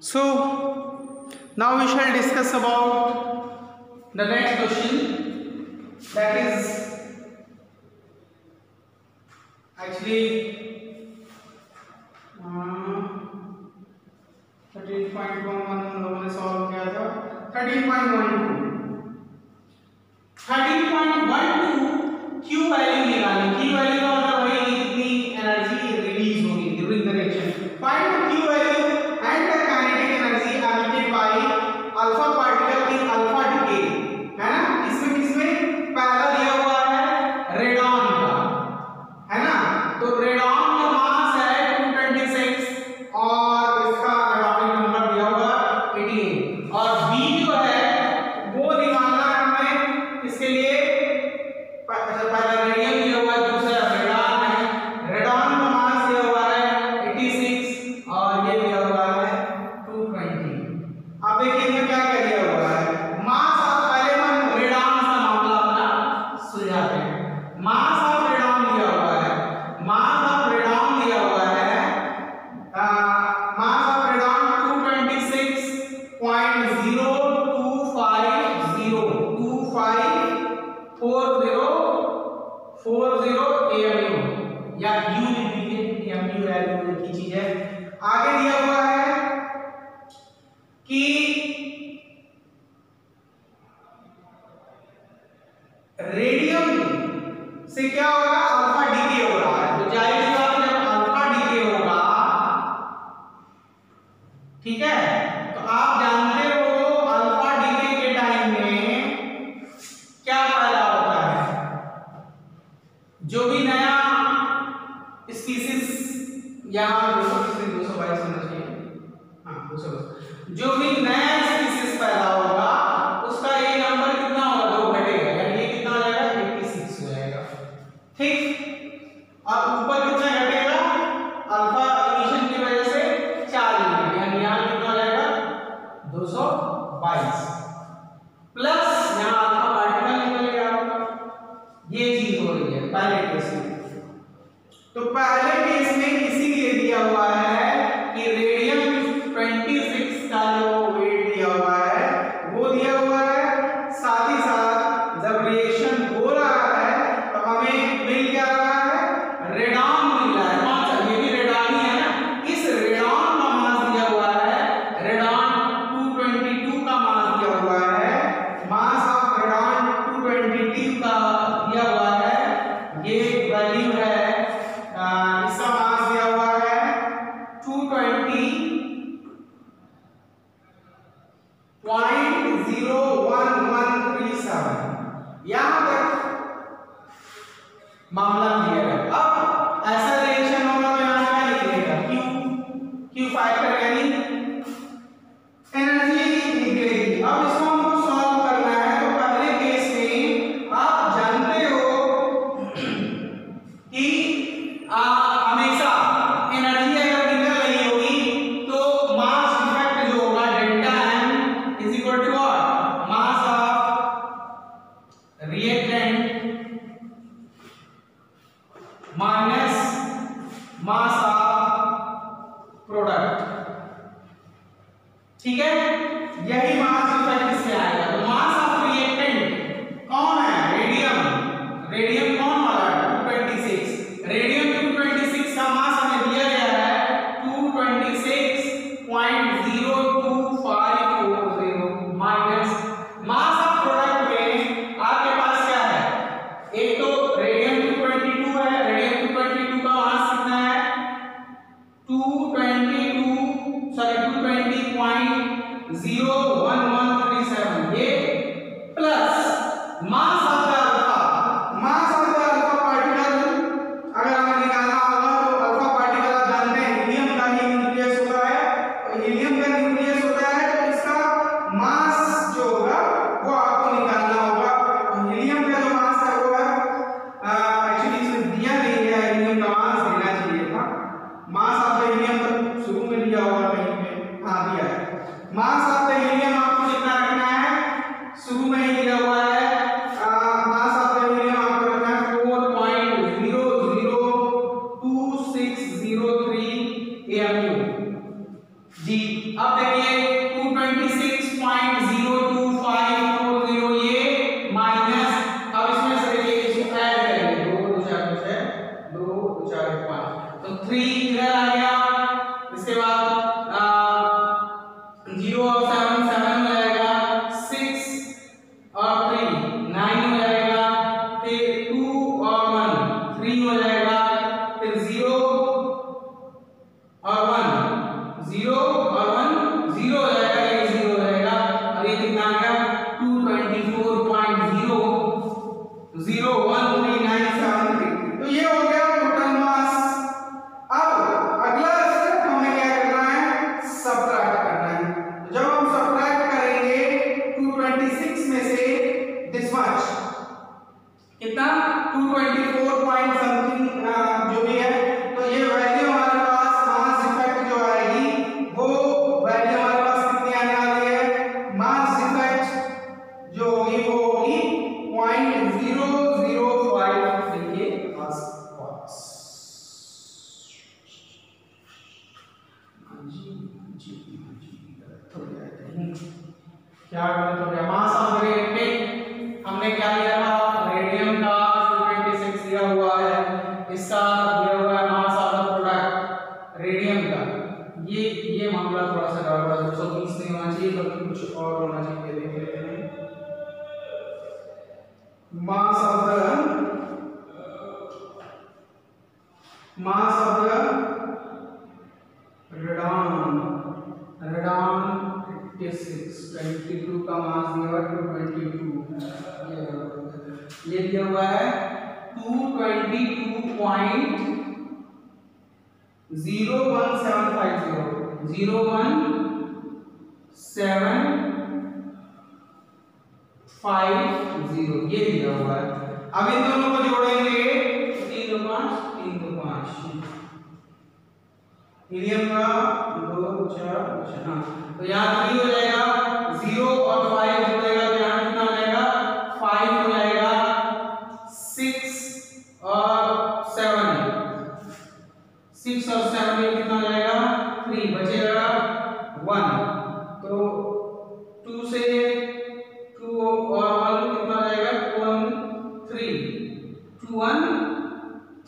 So now we shall discuss about the next question, that is actually 13.11 हम लोगों ने solve किया था। 13.12 क्यू वैल्यू निकालें। क्यू वैल्यू का मतलब वही कितनी एनर्जी रिलीज होगी during the reaction. Find the Q value and the kinetic energy emitted by alpha particle in alpha decay, है ना। इसमें पहला दिया हुआ है रेडॉन का, है ना। तो रेडॉन का मास है 226 और इसका एटॉमिक नंबर दिया हुआ 88 और बी जो है वो निकालना है हमें। इसके लिए पहला रेडियम दिया हुआ है, दूसरा रेडॉन है। रेडॉन का मास दिया हुआ है 86 और ये दिया हुआ है 220। अब देखिए इसमें क्या क्या दिया हुआ है। मास ऑफ पहले हम रेडॉन का मामला अपना सुलझाते हैं। मास ऑफ रेडॉन दिया हुआ है, मास ऑफ रेडॉन दिया हुआ है मास ऑफ रेडॉन 226.025040 AMU या U लिख दीजिए, MU वैल्यू की चीज है। आगे दिया हुआ है कि रेडियम से क्या हो रहा है, अल्फा डीके हो रहा है। तो जाहिर सी बात है जब अल्फा डीके होगा, ठीक है, तो आप जानते हो अल्फा डीके के टाइम में क्या पैदा होता है। जो भी नया स्पीसीज यहाँ 222 होना चाहिए, हाँ 222, जो भी नया स्पीसीज पैदा होगा उसका ये नंबर कितना होगा, 2 घटेगा, यानी ये कितना हो जाएगा 86 हो जाएगा, ठीक। और ऊपर कितना घटेगा, अल्फा इमिशन की वजह से 4 यूनिट, यानी यहाँ कितना हो जाएगा 222 प्लस यहाँ अल्फा पार्टिकल निकलेगा आपका। ये चीज हो रही है पहले केस में। तो पहले केस में इसीलिए दिया हुआ है कि रेडियम 26 का जो वेट दिया हुआ है वो दिया हुआ है, साथ ही साथ जब रिएक्शन हो रहा है तो हमें मिल क्या रहा है, रेडॉन मिल रहा है। कौन सा, ये भी रेडॉन ही है ना। इस रेडॉन का मास दिया हुआ है, रेडॉन 222 का मास दिया हुआ है। मास ऑफ रेडॉन 222 का दिया हुआ है, ये वैल्यू है। इसका मास दिया हुआ है 220.01137। यहां तक मामला क्लियर है। अब ऐसा रिएक्शन होगा तो यहां क्या लिखिएगा, क्यू फैक्टर यानी एनर्जी निकलेगी। अब इसको हमको सॉल्व करना है। तो पहले केस में आप जानते हो कि हमेशा एनर्जी अगर निकल रही होगी तो मास इफेक्ट जो होगा delta M is equal to what, mass of reactant minus mass of product, ठीक है। यही मास इफेक्ट इससे आएगा। तो मास ऑफ रिएक्टेंट कौन है, रेडियम। रेडियम कौन वाला है, 226। रेडियम 226 का मास हमें दिया गया है 226.02540 माइनस मास ऑफ प्रोडक्ट में आपके पास क्या है, एक तो रेडियम 222 है, रेडियम 222 का मास कितना है 220.01137, ये जी। अब देखिए 226.02540 ये माइनस, अब इसमें से देखिए इसको ऐड करेंगे, 2 2 4 6 2 2 4 5, तो 3 इधर आ गया। इसके बाद 0 और 7 7 हो जाएगा, 6 और 3 9 हो जाएगा, फिर 2 और 1 3 हो जाएगा, फिर 0 और 1 0 और 1 0 हो जाएगा, ये 0 हो जाएगा, और ये कितना आ गया 224.0013973। तो ये हो गया टोटल मास। अब अगला स्टेप हमें क्या करना है, सबट्रैक्ट करना है। जब हम सबट्रैक्ट करेंगे 226 में से दिस मच कितना 224 पॉइंट समथिंग जो भी है, तो ये वैल्यू हमारे पास मास इफेक्ट जो आएगी वो वैल्यू हमारे पास कितनी आने वाली है, मास इफेक्ट जो होगी वो होगी 0.005 के आसपास। क्या तो मास ऑफ रेडियम हमने क्या लिया था, रेडियम का 226 दिया हुआ है, इसका दिया हुआ है mass of the product radium का। ये मामला थोड़ा सा गड़बड़ है, 220 नहीं होना चाहिए बल्कि कुछ और होना चाहिए। देख लेते हैं मास ऑफ द रेडॉन 22 का मास दिया हुआ है 222, ये दिया हुआ है 222.01750 01750 ये दिया हुआ है। अब इन दोनों को जोड़ेंगे, 3 2 5 3 2 5 हीलियम का 2 4 हाँ, तो यहाँ 3 हो जाएगा, 0 और 5 जुड़ेगा तो यहाँ कितना हो जाएगा 5 हो जाएगा, 6 और 7 में कितना हो जाएगा 3 बचेगा 1, तो 2 से 2 और 1 कितना हो जाएगा 1 3 2 1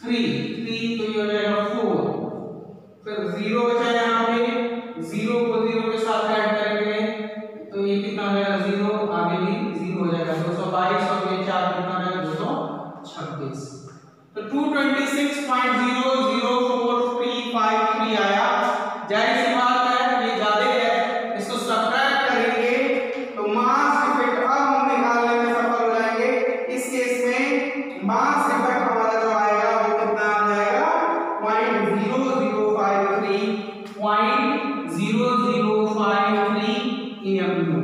3 3, तो ये हो जाएगा 4, फिर 0 बचा यहाँ पे, 0 को 0 के साथ ऐड करेंगे तो ये कितना हो जाएगा 0, आगे भी 0 हो जाएगा, 222 और ये 4 कितना हो जाएगा 226। तो 226.00453 आया। जाहिर सी बात है ये ज्यादा है, इसको सब्ट्रैक्ट करेंगे तो मास इफेक्ट अब हम निकालने में सफल हो जाएंगे। इस केस में मास इफेक्ट हमारा जो आएगा वो कितना आ जाएगा 0.0053 EMU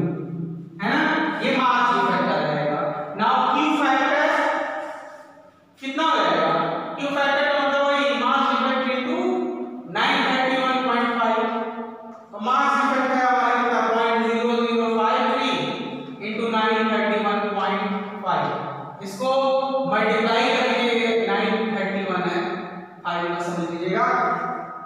है ना, ये मास इफेक्ट आ जाएगा। नाउ क्यू फैक्टर कितना हो जाएगा, क्यू फैक्टर का मतलब वही मास इफेक्ट इनटू 931.5, तो मास इफेक्ट है हमारा कितना 0.0053 इनटू 931.5, इसको मल्टीप्लाई करेंगे, 931 है 5 में समझ लीजिएगा।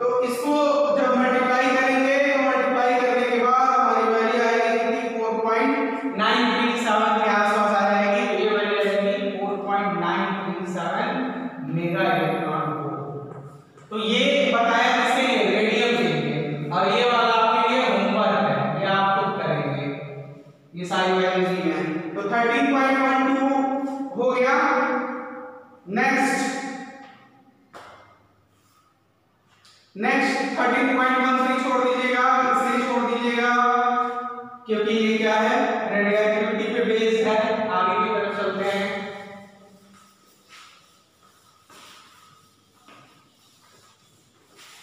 तो इसको जब मल्टीप्लाई करेंगे तो मल्टीप्लाई करने के बाद हमारी वैल्यू आएगी कितनी 4.937 के आसपास आ जाएगी, तो ये वैल्यू आएगी 4.937 मेगा इलेक्ट्रॉन वोल्ट। तो ये बताया किसके लिए, रेडियम के लिए, और ये वाला आपके लिए होमवर्क है, ये आप खुद करेंगे, ये सारी वैल्यूज ही हैं। तो 13.12 हो गया। नेक्स्ट 13.13 छोड़ दीजिएगा, इसलिए छोड़ दीजिएगा क्योंकि ये क्या है रेडियोएक्टिविटी पे बेस्ड है। आगे की तरफ चलते हैं।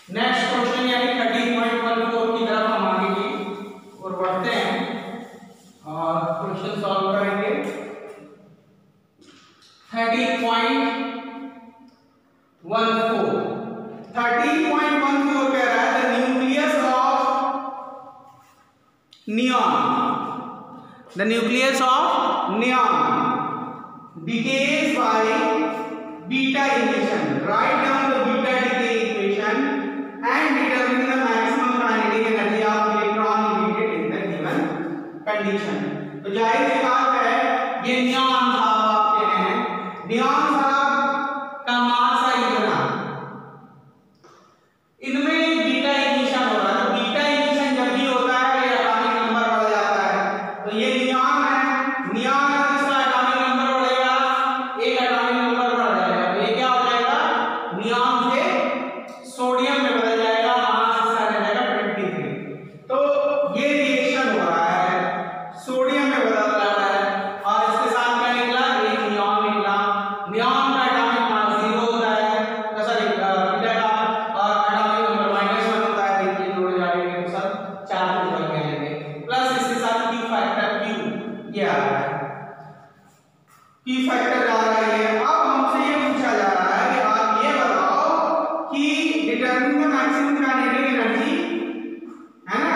नेक्स्ट क्वेश्चन यानी 13.14 की तरफ हम आगे की और बढ़ते हैं और क्वेश्चन सॉल्व करेंगे। 13.14 कह रहा है the nucleus of neon decays by beta emission. Write down the beta decay equation and determine the maximum kinetic energy of condition. तो जाहिर सी बात है ये नियॉन साहब आपके हैं, नियॉन साहब का मास है इतना, इनमें बीटा इग्निशन हो रहा है। तो बीटा इग्निशन जब भी होता है ये एटॉमिक नंबर बढ़ जाता है। तो ये नियॉन है, नियॉन है, इसका एटॉमिक नंबर बढ़ेगा, एक एटॉमिक नंबर बढ़ जाएगा। तो ये क्या हो जाएगा, नियॉन से सोडियम में बदल जाएगा, मास इसका रह जाएगा 23। तो ये रिएक्शन हो रहा है, सोडियम में बदल रहा है और इसके साथ क्या निकला, एक नियॉन निकला। नियॉन का एटॉमिक मास 0 होता है, सॉरी बीटा का, और एटॉमिक नंबर -1 होता है। देखिए जोड़े जाएंगे तो सब 4 निकल के आएंगे, प्लस इसके साथ Q फैक्टर Q ये आ रहा है, Q फैक्टर आ रहा है। अब हमसे ये पूछा जा रहा है कि आप ये बताओ कि determine the maximum kinetic energy, है ना।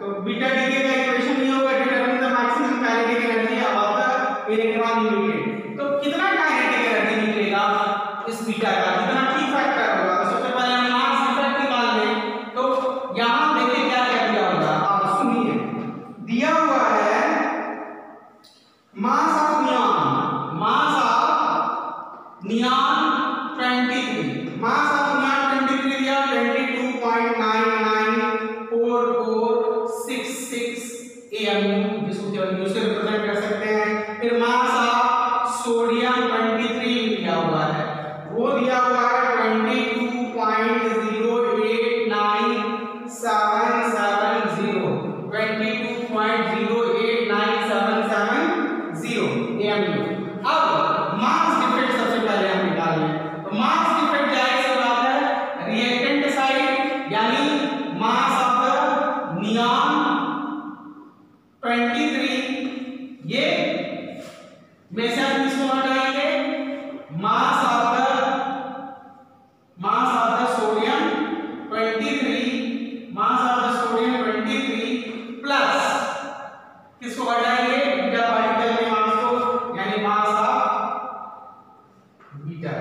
तो बीटा डीके का इक्वेशन ये होगा, determine the maximum kinetic energy above the electron limited. तो कितना काइनेटिक एनर्जी निकलेगा इस बीटा का, कितना Q फैक्टर होगा। तो सबसे पहले हम मास इफेक्ट निकाल लें। तो यहां देखिए क्या क्या दिया होगा, आप सुनिए। दिया हुआ है mass of neon, mass of neon 23, mass of neon 23 दिया 22.994466 AMU, जिसको AMU से रिप्रेजेंट कर सकते हैं। फिर मास ऑफ सोडियम 23 दिया हुआ है, वो दिया हुआ है 22.089770, 22.089770 AMU। अब मास डिफेक्ट सबसे पहले हम निकाल लें। तो मास डिफेक्ट जाहिर सी बात है रिएक्टेंट साइड, यानी मास ऑफ द नियॉन 23, ये में से हम किसको हटाएंगे, mass of the sodium 23, mass of the sodium 23 plus किसको हटाएंगे, बीटा पार्टिकल के मास को, यानी मास ऑफ बीटा,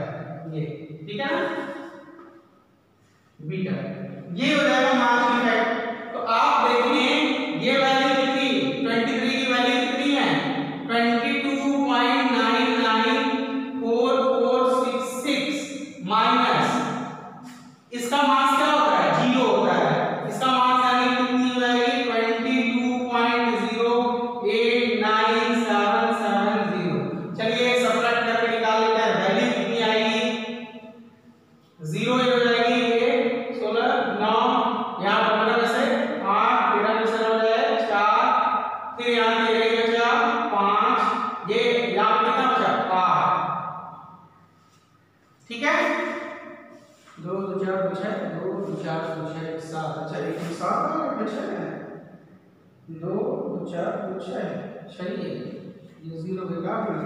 ये ठीक है ना, बीटा, ये हो जाएगा मास इफेक्ट। तो आप देखिए ये वैल्यू कितनी, 23 की वैल्यू कितनी है, 22.994466 माइनस इसका मास क्या होता है, 0 होता है। इसका मास यानी कितनी हो जाएगी, 22.089770। चलिए सब्ट्रैक्ट करके निकाल लेते हैं, वैल्यू कितनी आएगी, 0 हो जाएगी, ये 16 9, यहाँ 15 में से 8, 13 में से हो जाए 4, फिर यहाँ पे एक बचा 5, ये यहाँ पे कितना बचा 8, ठीक है। 2 2 4 2 6 2 2 4 2 6 7, अच्छा एक 7 बचा है, 2 2 4 2 6, सही है, ये 0 बेकार हो गया।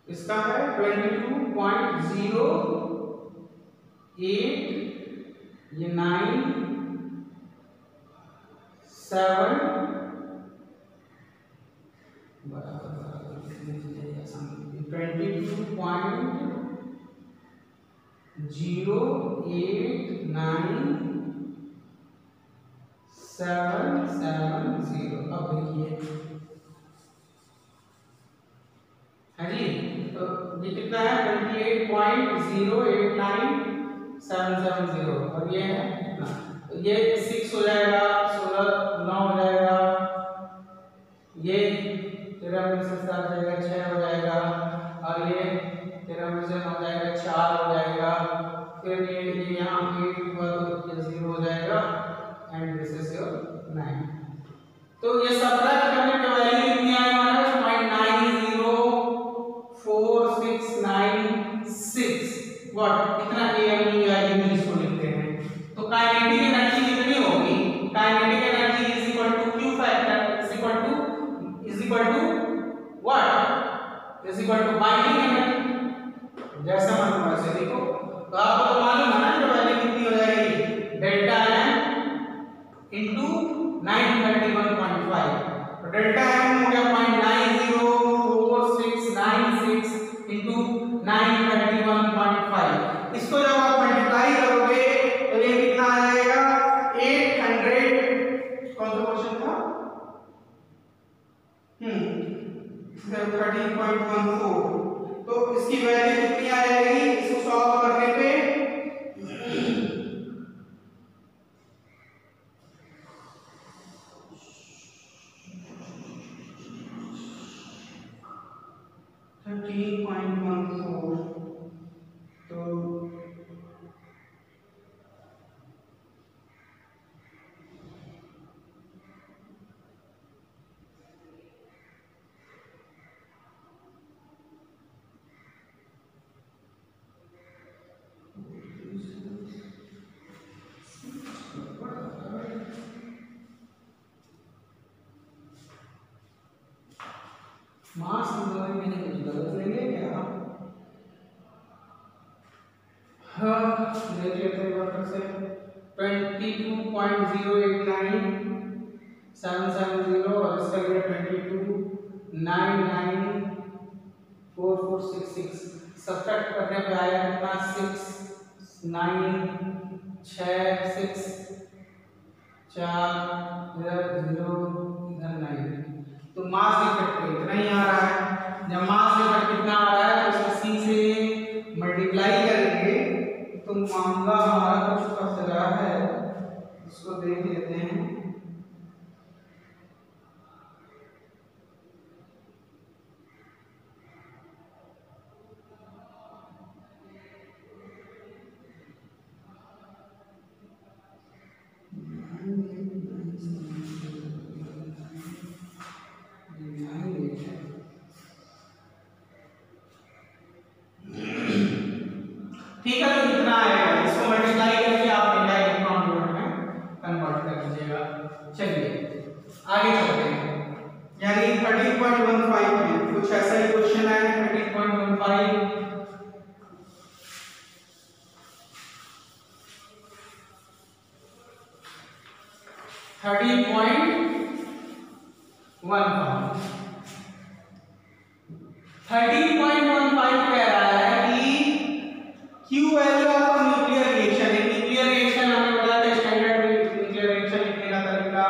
इसका है 22.08, ये 9 7 बराबर 22.089770। अब देखिए है जी, तो ये कितना है 28.089770 और ये है कितना, तो ये 6 हो जाएगा, 16 9 हो जाएगा, ये 13 में से 7 जाएगा 6 हो जाएगा, और ये 13 में से 9 जाएगा 4 हो जाएगा, फिर ये यहाँ 8 के बाद ये 0 हो जाएगा, एंड दिस इज योर 9। तो ये सब्ट्रैक्ट करने पे वैल्यू कितनी आई हमारे 0.904696 व्हाट, इतना AMU आएगी, इसको लिखते हैं। तो काइनेटिक एनर्जी कितनी होगी, kinetic energy is equal to Q factor is equal to what, is equal to binding energy, जैसा मालूम है वैसे लिखो। तो आपको तो मालूम है ना कि वैल्यू कितनी हो जाएगी, डेल्टा M इनटू 931.5, तो डेल्टा M हो गया 0.904696 इनटू 931.5। इसको जब आप मल्टीप्लाई करोगे तो ये कितना आ जाएगा, 800, कौन सा क्वेश्चन 13.14, तो इसकी वैल्यू कितनी आ जाएगी इसको सॉल्व करने पे? 13.14, तो मास मैंने कुछ गलत ले लिया क्या? हाँ देख लेते हैं वापस से। 22.089770 और इसका ये 22.994466 सब्ट्रैक्ट करने पे आया कितना? 6 9 6 6 4 इधर 0 इधर 9, तो मास इफेक्ट इतना ही आ रहा है। जब मास इफेक्ट कितना आ रहा है तो इसको सी से मल्टीप्लाई करेंगे तो मामला हमारा कुछ फंस रहा है, इसको देख लेते हैं। ठीक है, तो कितना आएगा इसको मल्टीप्लाई करके आप इलेक्ट्रॉन वोल्ट में कन्वर्ट कर लीजिएगा। चलिए आगे चलते हैं, यानी 13.15 में कुछ ऐसा ही क्वेश्चन है। 13.15 13.15 कह रहा है कि Q value of nuclear reaction, एक न्यूक्लियर रिएक्शन हमें पता है स्टैंडर्ड न्यूक्लियर रिएक्शन लिखने का तरीका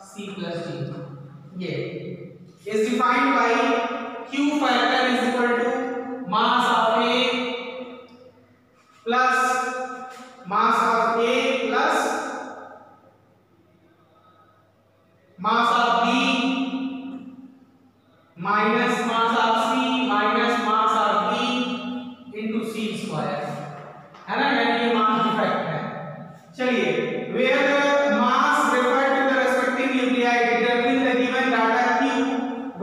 C+D, ये is defined by Q factor is equal to mass of A plus mass of A plus mass of B minus mass of C minus mass of B into C square, है ना, यानी ये मास effect है। चलिए, where the mass referred to the respective nuclei determine the given data Q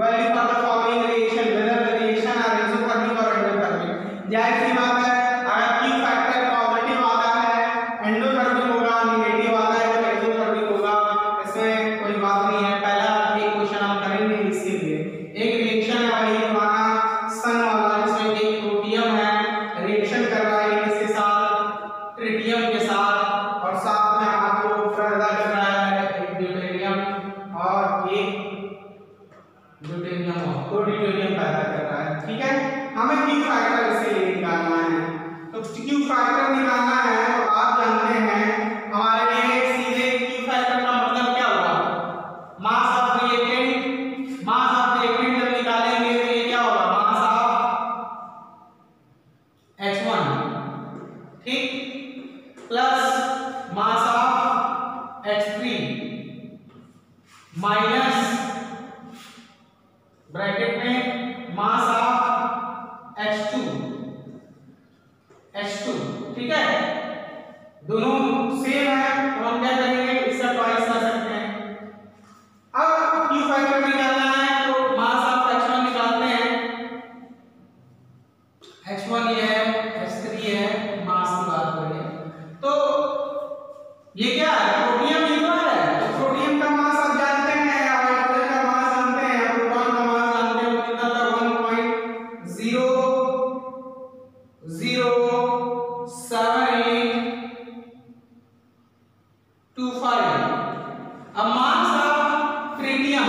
value for the following reaction, whether the reaction are isothermic or endothermic। जाहिर सी बात है, अगर Q फैक्टर पॉजिटिव आता है, एंडोथर्मिक होगा, नेगेटिव आता है तो एक्सोथर्मिक होगा, इसमें कोई बात नहीं है। पहला एक क्वेश्चन हम करेंगे इसीलिए। एक रिएक्शन है भाई हमारा सन वाला, जिसमें एक प्रोटियम है रिएक्शन कर रहा है इसके साथ ट्रिटियम के साथ, और साथ में आपको पैदा कर रहा है एक ड्यूटेरियम और एक ड्यूटेरियम और दो ड्यूटेरियम पैदा कर रहा है। ठीक है, हमें क्यू फैक्टर इसके लिए निकालना है। तो क्यू फैक्टर निकालना है तो आप जानते हैं हमारे लिए सीधे क्यू फैक्टर का मतलब क्या होगा? मास of reactant, mass of reactant जब निकालेंगे तो ये क्या होगा? मास ऑफ H1, ठीक, plus mass of H3 minus bracket में मास ऑफ H2, ठीक है, दोनों सेम है तो हम क्या करेंगे इसका ट्वाइस कर सकते हैं। अब क्यू फैक्टर निकालना है तो मास ऑफ H1 निकालते हैं, H1 ये है, H3 है, मास की बात करें तो ये क्या है? प्रोटियम ही तो है, तो प्रोटियम का मास आप जानते हैं, हाइड्रोजन का मास जानते हैं, प्रोटॉन का मास जानते हैं, कितना था? 1.007825। अब mass of tritium,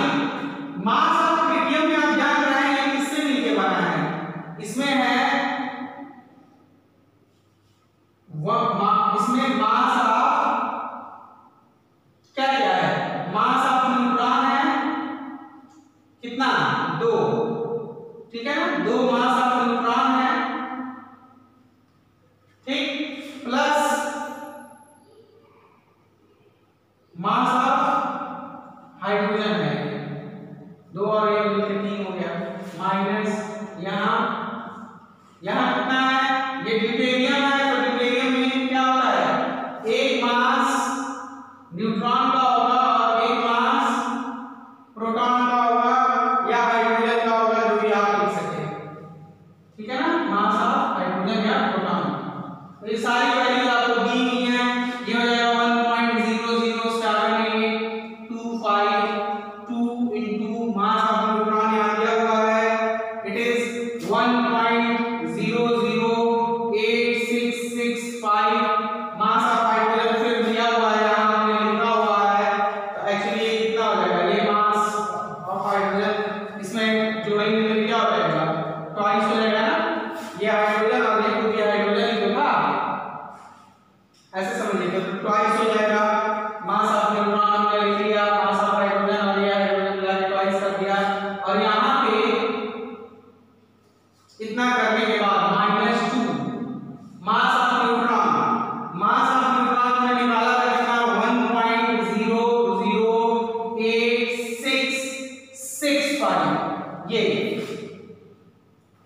mass of tritium में आप जान रहे हैं ये किससे मिलके बना है? इसमें है इसमें मास ऑफ क्या क्या है? मास ऑफ न्यूट्रॉन है कितना? 2, मास ऑफ हाइड्रोजन है, 2 और 1 मिलकर 3 हो गया, माइनस यहाँ कितना है, ये ड्यूटेरियम है, तो ड्यूटेरियम में क्या होता है, एक मास न्यूट्रॉन का होगा और एक मास प्रोटॉन का होगा या हाइड्रोजन का होगा, जो भी आप लिख सकते हैं, ठीक है ना, मास ऑफ हाइड्रोजन या प्रोटॉन। तो ये सारी वैल्यूज आपको दी हुई है, ये हो जाएगा 1.0078252 इनटू मास ऑफ न्यूट्रॉन यहाँ दिया हुआ है, it is 1.008665, mass of hydrogen फिर दिया हुआ है, यहाँ हमने लिखा हुआ है, तो एक्चुअली ये कितना हो जाएगा, ये मास ऑफ हाइड्रोजन इसमें जोड़ेंगे तो क्या हो जाएगा, ट्वाइस हो जाएगा ना, ये हाइड्रोजन और ये खुद हाइड्रोजन ही होगा, ऐसे समझ लीजिए, तो ट्वाइस हो जाएगा, मास ऑफ न्यूट्रॉन हमने लिख लिया, मास ऑफ हाइड्रोजन और ये हाइड्रोजन मिला के ट्वाइस कर दिया, और यहाँ पे इतना करने के बाद -2 मास ऑफ न्यूट्रॉन में निकाला था कितना, 1.008665 ये,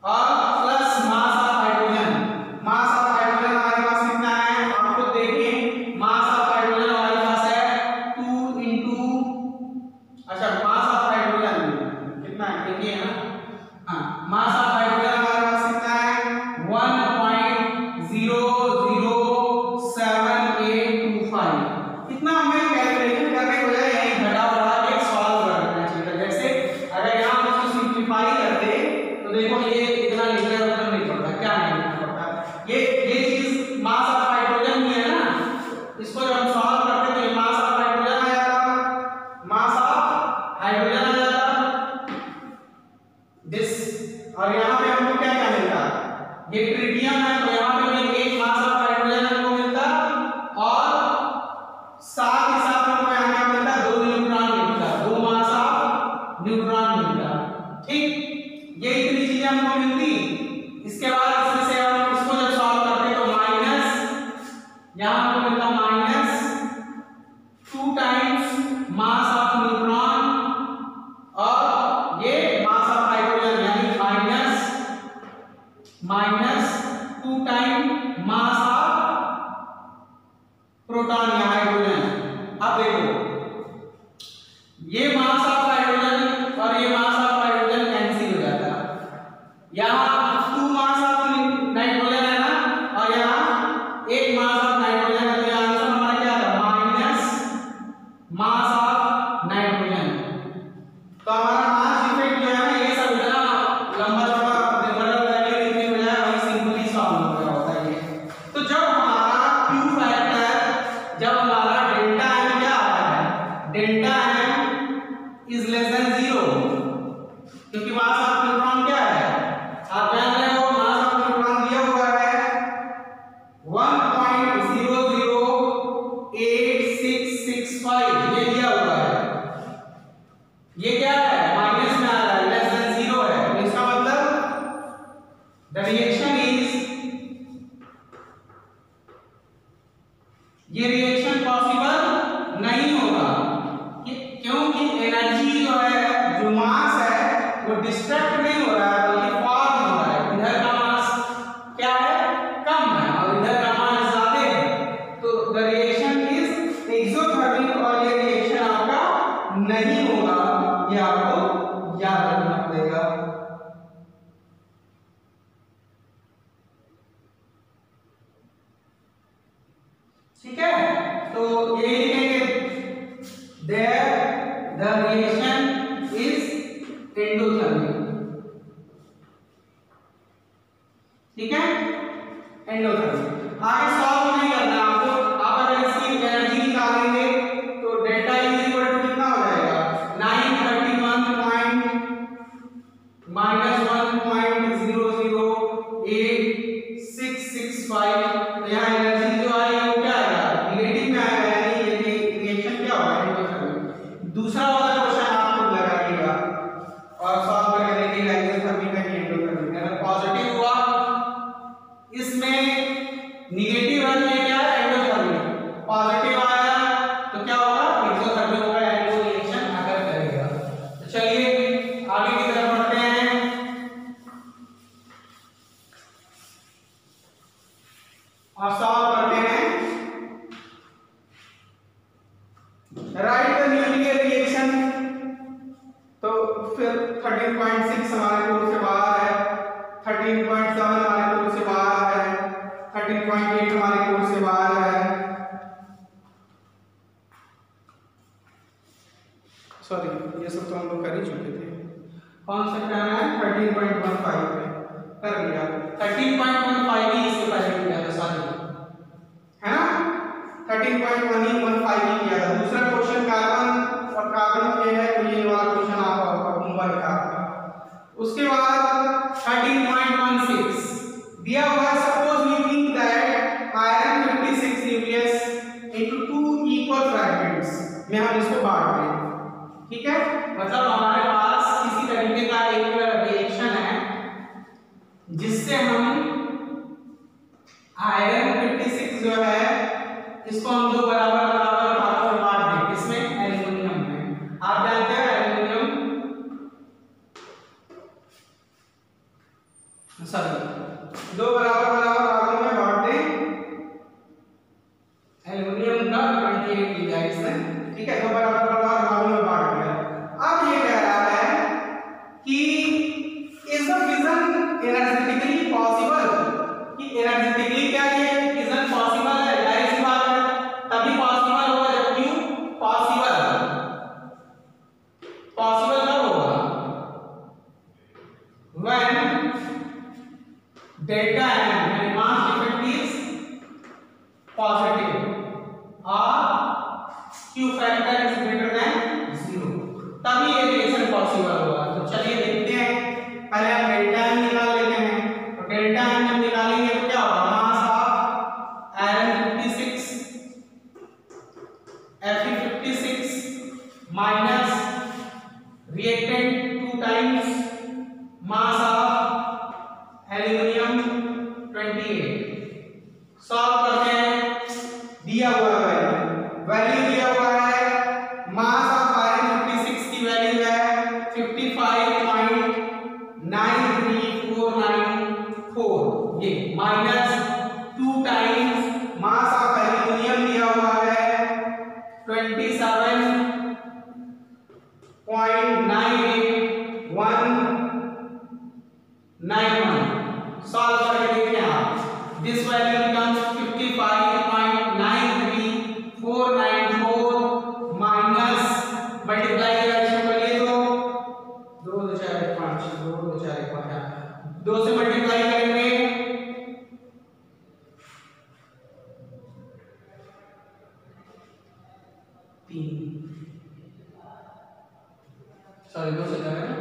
और प्लस मास ऑफ हाइड्रोजन हमारे पास कितना है, आप खुद देखिए, मास ऑफ हाइड्रोजन हमारे पास है 2 इंटू, अच्छा मास ऑफ हाइड्रोजन कितना है देखिए ना, हाँ मास ऑफ हाइड्रोजन हमारे पास कितना है 1.007825, कितना हमें कैलकुलेशन करने के बजाय यहीं घटा बढ़ा के सॉल्व करना चाहिए, जैसे अगर यहाँ हम इसको सिंपलीफाई करते तो देखो ये इतना लिखना उतना नहीं पड़ता, क्या नहीं लिखना पड़ता, ये चीज मास ऑफ हाइड्रोजन ही है ना, इसको जब हम सॉल्व करते तो ये मास ऑफ हाइड्रोजन आ जाता, दिस, और यहाँ पे हमको क्या क्या मिलता, ये ट्रिटियम है तो यहाँ पे भी एक मास ऑफ हाइड्रोजन हमको मिलता, और साथ ही साथ हमको यहाँ क्या मिलता, 2 न्यूट्रॉन मिलता, 2 मास ऑफ न्यूट्रॉन मिलता, ठीक, ये इतनी चीजें हमको मिलती। इसके बाद इसमें से हम इसको जब सॉल्व करते तो माइनस, यहाँ हमको मिलता -2 टाइम्स मास ऑफ न्यूट्रॉन, और ये मास ऑफ हाइड्रोजन यानी -2 टाइम मास ऑफ प्रोटॉन या हाइड्रोजन। अब देखो ये मास ऑफ हाइड्रोजन और ये मास ऑफ हाइड्रोजन कैंसिल हो जाता है, यहाँ 2 मास ऑफ नाइट्रोजन है ना, और यहाँ 1 मास ऑफ नाइट्रोजन है, तो आंसर हमारा क्या था, माइनस मास ऑफ नाइट्रोजन। तो हमारा मास इफेक्ट जो है ना, ये सब इतना लंबा चौड़ा बड़ा वैल्यू लिखने के बजाय वही सिंपली सॉल्व हो गया होता है ये। तो जब हमारा Q फैक्टर, जब हमारा डेल्टा m क्या आ रहा है, delta m is less than 0, क्योंकि मास ऑफ न्यूट्रॉन क्या है, आप जान रहे हो, मास ऑफ न्यूट्रॉन दिया हुआ है 1.008665, ये दिया हुआ है, ये क्या है, माइनस में आ रहा है, लेस देन 0 है, तो इसका मतलब द रिएक्शन इज, ये रिएक्शन पॉसिबल नहीं होगा, क्योंकि एनर्जी जो है, जो मास है वो डिस्ट्रैक्ट नहीं हो रहा है, बल्कि फॉर्म हो रहा है, इधर का मास क्या है, कम है, और इधर का मास ज्यादा है, तो द रिएक्शन इज एक्सोथर्मिक, और ये रिएक्शन आपका नहीं होगा, ये आपका राइट द न्यूक्लियर रिएक्शन। तो फिर 13.6 हमारे कोड से बाहर है, 13.7 हमारे कोड से बाहर है, 13.8 हमारे कोड से बाहर है, सॉरी ये सब तो हम लोग कर ही चुके थे। कौन सा करना है? 13.15 पे कर लिया, 13.15 ही इससे पहले किया था सॉरी, है ना? 13.15 ही किया था। दूसरा क्वेश्चन कार्बन और कार्बन के है, तो ये वाला क्वेश्चन आपका होगा होमवर्क का। उसके बाद 13.16 दिया हुआ है, suppose we think that iron 56 nucleus into 2 equal fragments में हम इसको बांट दें, ठीक है? मतलब हमारे पास किसी तरीके का एक रिएक्शन है जिससे हम आयरन 56 जो है इसको हम दो बराबर बराबर भागों में बांट दें, किसमें? एल्युमिनियम में। आप जानते हैं एल्युमिनियम सॉरी दो बराबर बराबर भागों में बांट दें, एल्युमिनियम का 28 लिया इसने, ठीक है? दो बराबर बराबर भागों में बांट दिया। अब ये कह रहा है कि is the fission energetically possible, कि एनर्जेटिकली क्या ये फिजन पॉसिबल है? जाहिर सी बात है, तभी पॉसिबल होगा जब क्यों पॉसिबल पॉसिबल कब होगा? व्हेन डेल्टा एन यानी मास डिफेक्ट इज पॉजिटिव और Q factor is greater than 0, तभी ये रिएक्शन पॉसिबल होगा। तो चलिए देखते हैं, पहले हम डेल्टा एन निकाल लेते हैं। तो डेल्टा एन जब निकालेंगे तो क्या होगा? Mass of iron 56 Fe56 minus reactant 2 times mass of aluminium 28। Solve करते हैं, दिया हुआ है वैल्यू दिया हुआ है, मास ऑफ आयरन 56 की वैल्यू है 55.93494, ये minus 2 times mass of aluminium दिया हुआ है 27.98191। सॉल्व करके देखिए आप, this value becomes 55.93494 minus multiply reaction करिए तो 2 2 4 1 5 2 2 4 1 5 2 से मल्टीप्लाई करेंगे 3, सॉरी 2 से करेंगे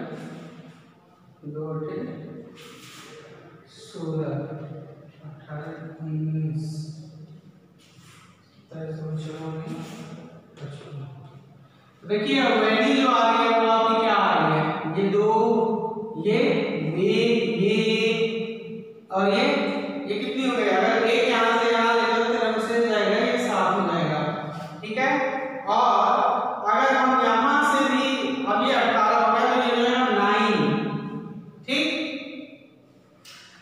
2 16 18 19 देखिए वैल्यू जो आ रही है वो आपकी क्या आ रही है? ये दो, ये और ये कितनी हो गई? अगर एक यहां से यहां ले लो तो से जाएगा, ये 7 हो जाएगा, ठीक है? और अगर हम यहां से भी, अब ये 18 हो गया तो ये जो है 9, ठीक?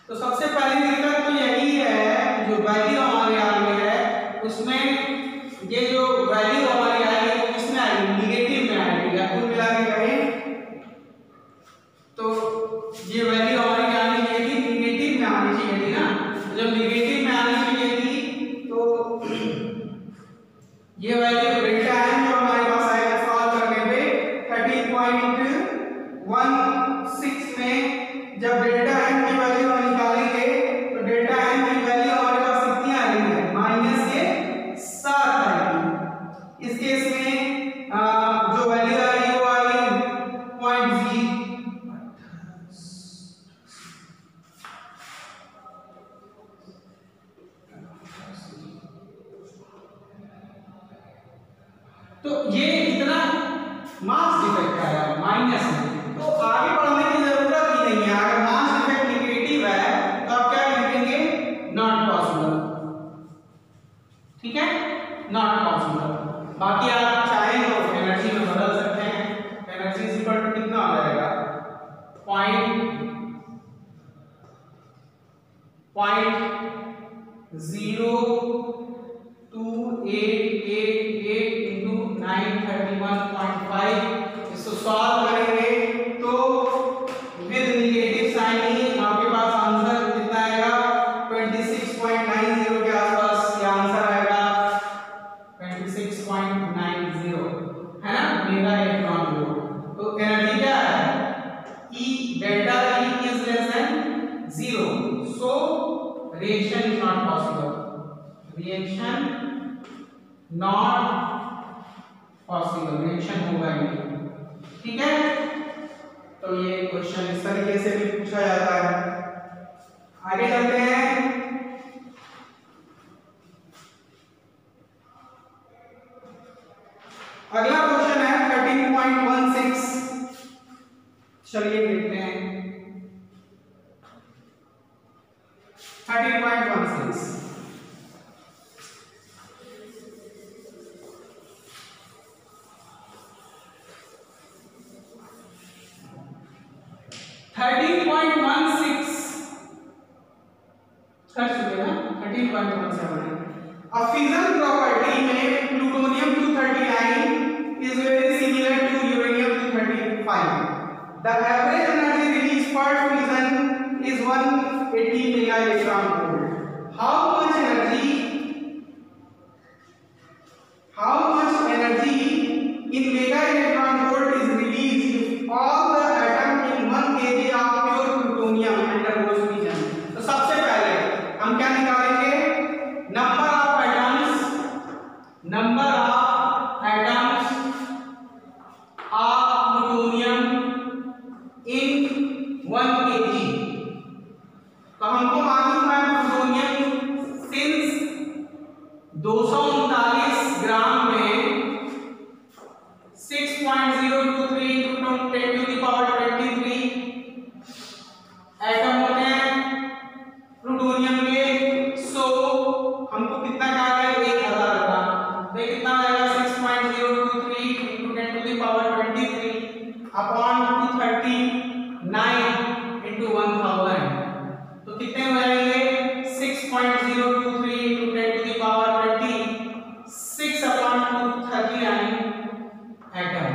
तो सबसे पहली दिक्कत तो यही है, जो वैल्यू हमारे आ रही है उसमें ये जो वैल्यू हमारी आएगी वो किसमें आएगी? निगेटिव में आएगी। या कुल मिला के कहें तो ये वैल्यू हमारी क्या आनी चाहिए थी? निगेटिव में आनी चाहिए थी ना। जब निगेटिव में आनी चाहिए थी तो ये वैल्यू डेल्टा एन जो हमारे पास आएगा सॉल्व करने पे 13.16 में जब डेल्टा एन की वैल्यू हम निकालेंगे तो डेल्टा एन की वैल्यू हमारे पास कितनी आ रही है? माइनस के 7 आएगी। इस केस में जो वैल्यू आ रही है वो आ रही 0.0। तो ये इतना मास डिफेक्ट आया माइनस में, तो आगे बढ़ने की जरूरत ही नहीं है। अगर मास डिफेक्ट नेगेटिव है तो आप क्या लिखेंगे? नॉट पॉसिबल, ठीक है? Not possible. बाकी आप चाहें तो एनर्जी में बदल सकते हैं। एनर्जी इक्वल टू कितना आ जाएगा? 0.02888 into 9 6.90 है ना मेगा इलेक्ट्रॉन वोल्ट। तो एनर्जी क्या है E delta E is less than 0, so reaction is not possible, reaction not possible, reaction होगा ही नहीं। ठीक है, तो ये क्वेश्चन इस तरीके से भी पूछा जाता है। आगे चलते हैं। अगला क्वेश्चन है 13.16। चलिए देखते हैं 13.16। 13.16 कर चुके ना। 13.17 A fission property में plutonium 239 is very similar to uranium 235. The average energy released per fission is 180 mega electron volt. How much energy in mega electron volt is released if all the atom in 1 kg of pure plutonium undergoes fission? तो सबसे पहले हम क्या निकालेंगे? Number of atoms of plutonium in 1 kg। तो हमको मालूम है प्लूटोनियम सिंस 239 ग्राम में 6.023 into 10 to the power 23 atom होते हैं प्लूटोनियम के। सो हमको कितना निकालना है? 1000 का। तो कितना आएगा? 6.023 into 10 to the power 23 upon 239 into 1000। तो कितने हो जाएंगे? 6.023 into 10 to the power 26 upon 239 atom.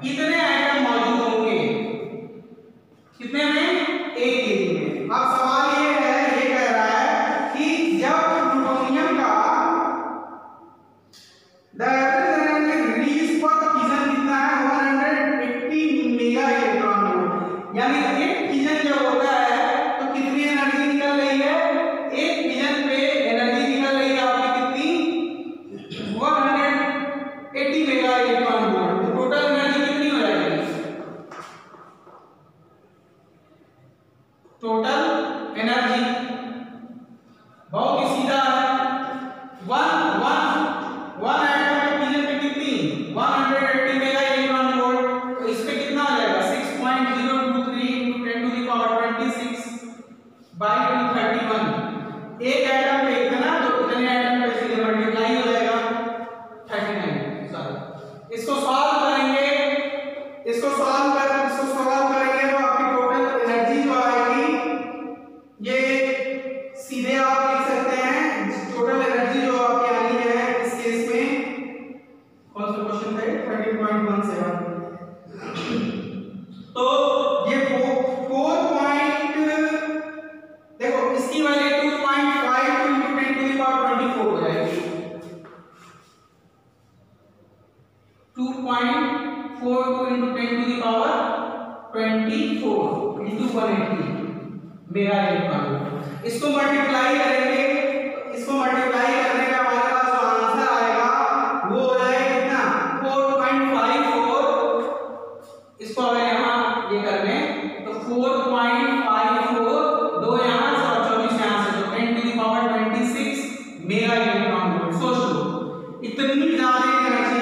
इतने एटम मौजूद होंगे कितने में? 1 केजी में। अब सवाल ये है, ये कह रहा है कि जब प्लूटोनियम का द एवरेज एनर्जी रिलीज पर फिजन कितना है? 180 मेगा इलेक्ट्रॉन वोल्ट। यानी एक फिजन जब होता है तो कितनी एनर्जी निकल रही है? एक फिजन पे एनर्जी निकल रही है आपकी कितनी? 180 मेगा इलेक्ट्रॉन वोल्ट। तो टोटल एनर्जी कितनी हो जाएगी? टोटल एनर्जी बहुत ही सीधा है। वन एटम के फिजन पे कितनी? 180 मेगा इलेक्ट्रॉन वोल्ट। तो इस पे कितना आ जाएगा? 6.023 into 10 to the power 26 by 231। एक एटम पे इतना, तो इतने एटम पे सीधे मल्टीप्लाई हो जाएगा 39। सॉरी, इसको सॉल्व करेंगे तो आपकी टोटल एनर्जी जो आएगी ये सीधे आप लिख सकते हैं। टोटल एनर्जी जो आपकी आनी है इस केस में, कौन सा क्वेश्चन था? 13.17। तो ये 4 इसकी value 2.52 into 10 to the power 24 हो जाएगी। 2.42 into 10 to the power 24 into 180 mega electron. इसको मल्टीप्लाई करेंगे, इसको मल्टीप्लाई करने का हमारे पास जो आंसर आएगा वो हो जाएगा कितना? 4.54। इसको अगर यहाँ ये कर लें तो 4.54, 2 यहाँ से और 24 यहाँ से, तो 10 to the power 26 mega electron volt. सोच लो इतनी ज्यादा एनर्जी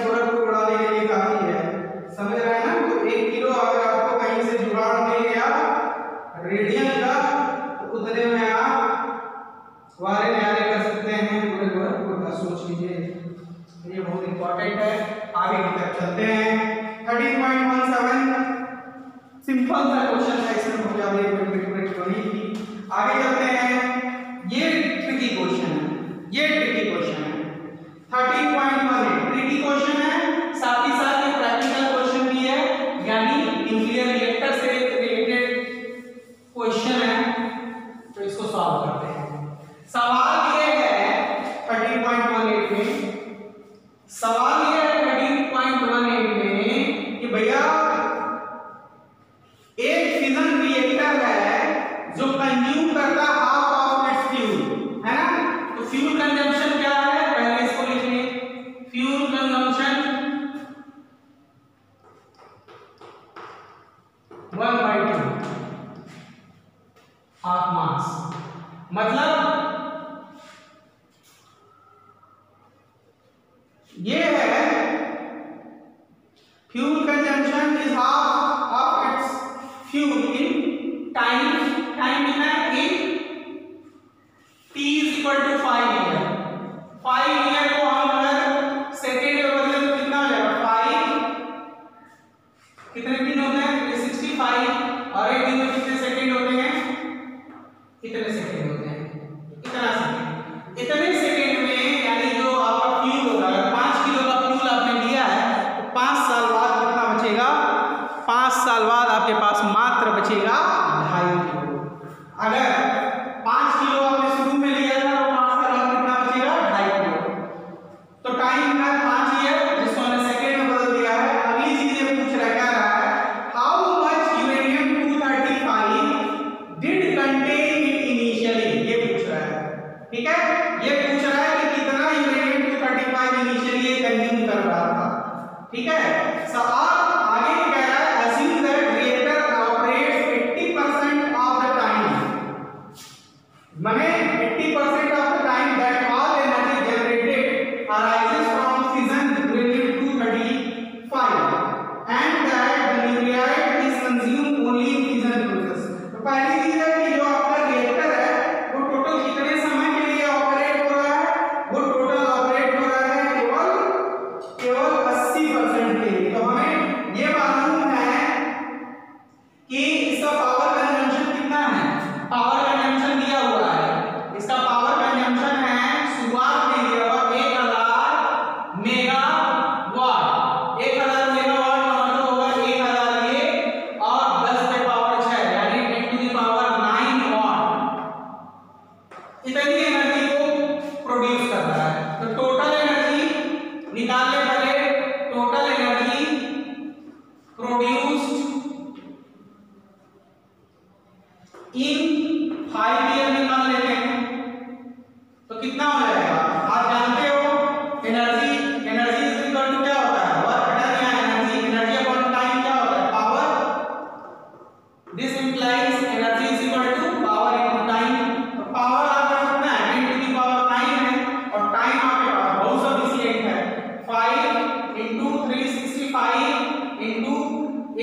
गोरख को उड़ाने के लिए काफी है। समझ रहे हैं ना? तो 1 किलो अगर आपको कहीं से जुगाड़ मिल गया रेडियम का, तो उतने में आप वारे न्यारे कर सकते हैं पूरे गोरख का। सोच लीजिए, ये बहुत इंपॉर्टेंट है। आगे की तरफ चलते हैं। 13.17 सिंपल सा क्वेश्चन है, इसमें बहुत ज्यादा इम्पोर्टेंट नहीं थी। आगे चलते हैं। ये ट्रिकी क्वेश्चन है। 13.18 ट्रिकी क्वेश्चन है, साथ ही साथ एक प्रैक्टिकल क्वेश्चन भी है, यानी न्यूक्लियर रिएक्टर से रिलेटेड क्वेश्चन है। तो इसको सॉल्व करते हैं। सवाल ये है 13.18 में सवाल ये है 13.18 में कि भैया एक फिजन रिएक्टर है जो कंज्यूम करता हाफ ऑफ इट्स फ्यूल, है ना। तो फ्यूल कंजम्पशन क्या है, पहले इसको लिख लें। फ्यूल कंजम्पशन 1/2 हाफ मास, मतलब ये है fuel consumption is half of its fuel in time. Time कितना है, in t is equal to 5 year. 5 year को हम अगर सेकेंड में बदले तो कितना हो जाएगा, 5 कितने दिन होते हैं, 65, और एक दिन में कितने सेकेंड होते हैं, कितने सेकेंड होते हैं, इतना सेकेंड। इतने सेकेंड में यानी जो आपका फ्यूल होगा, अगर 5 किलो का फ्यूल आपने लिया है तो 5 साल बाद कितना बचेगा, 5 साल बाद आपके पास मात्र बचेगा 2.5 किलो। अगर 5 किलो आपने शुरू में लिया था तो 5 साल बाद कितना बचेगा, 2.5 किलो। तो टाइम है 5 ईयर, जिसको हमने सेकेंड में बदल दिया है। अगली चीज ये पूछ रहा है, क्या रहा है, how much uranium 235 did contain it initially, ये पूछ रहा है। ठीक है, ये पूछ रहा है कि कितना यूरेनियम 235 इनिशियली ये कंज्यूम कर रहा था। ठीक है, सवाल आगे कह रहा है, assume that reactor operates 80% of the time, माने 80% of the time that all energy generated arises from fission uranium 235 and that the nuclide is consumed only in fission process। तो पहली चीज है कि जो आपका रिएक्टर है वो टोटल कितने समय के लिए ऑपरेट हो रहा है, वो टोटल ऑपरेट हो रहा है केवल 80% के लिए। तो हमें ये मालूम है कि इसका पावर कंजम्पशन कितना है, पावर कंजम्पशन दिया हुआ है, इसका पावर कंजम्पशन है, शुरुआत में दिया हुआ 1000 मेगावाट। 1000 मेगावाट का मतलब होगा 1000 ये और 10 पे पावर 6 यानी 10 टू द पावर 9 वाट इतनी एनर्जी को प्रोड्यूस कर रहा है। तो टोटल एनर्जी निकालने पहले, total energy produced in 5 year निकाल लेते हैं तो कितना हो जाएगा। आप जानते हो एनर्जी इज इक्वल टू क्या होता है, वर्क डन या एनर्जी अपॉन टाइम क्या होता है, power. This implies energy is equal to power into time. तो पावर आपका कितना है, 10 टू द पावर 9 है, और टाइम आपके पास बहुत सफिशिएंट है, 5 इंटू 365 इंटू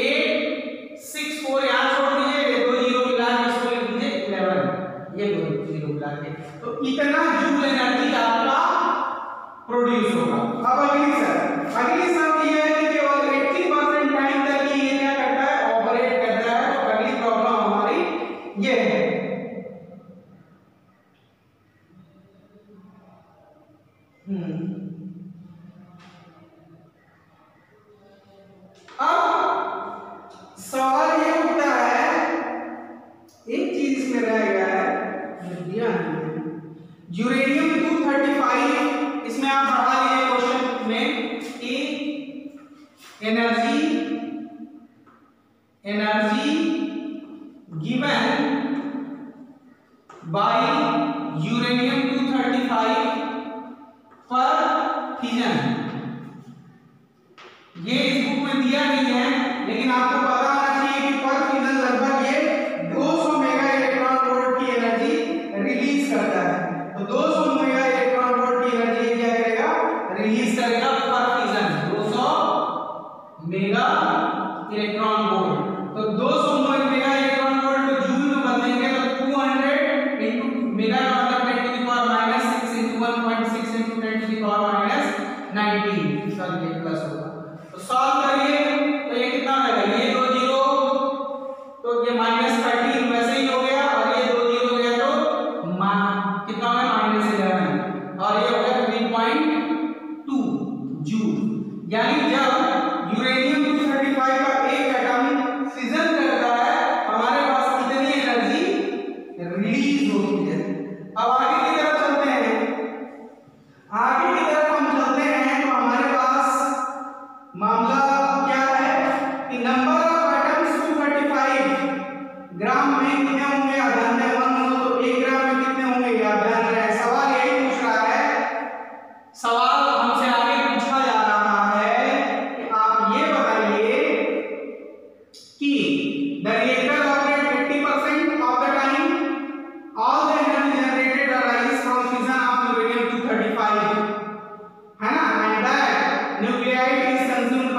864, यहाँ छोड़ दीजिए, ये 2 जीरो मिला के इसको लिख दीजिए 11, ये 2 जीरो मिला के, तो इतना जूल एनर्जी आपका प्रोड्यूस होगा। अब अगली शर्त ये है कि केवल 80% टाइम तक ये क्या करता है, ऑपरेट करता है। तो अगली प्रॉब्लम हमारी ये है, अब सवाल ये उठता है, एक चीज इसमें रह गया है, यूरेनियम 235, इसमें आप पढ़ा लीजिए क्वेश्चन में कि एनर्जी गिवन बाय यूरेनियम 235 पर फिजन, ये इस बुक में दिया नहीं है, लेकिन आपको पता होना चाहिए कि पर फिजन लगभग ये 200 मेगा इलेक्ट्रॉन वोल्ट की एनर्जी रिलीज करता है। तो 200 मेगा इलेक्ट्रॉन वोल्ट की एनर्जी क्या करेगा, रिलीज करेगा पर फिजन, 200 मेगा इलेक्ट्रॉन वोल्ट। तो 200 मेगा इलेक्ट्रॉन वोल्ट को जूल में बदलेंगे तो 200 इनटू मेगा का मतलब 10 to the power -6 into 1.6 into 10 to the power -19, sorry ये प्लस होगा। तो सॉल्व करिए तो ये कितना आएगा, ये 2 जीरो तो ये -13 वैसे ही हो गया, और ये 2 जीरो हो गया तो कितना हो गया, -11, और ये हो गया 3.2 जूल। यानी जब यूरेनियम 235 का एक एटम फिजन करता है, हमारे पास कितनी एनर्जी रिलीज होती है। अब आगे की तरफ चलते हैं, आगे की तरफ हम चलते हैं तो हमारे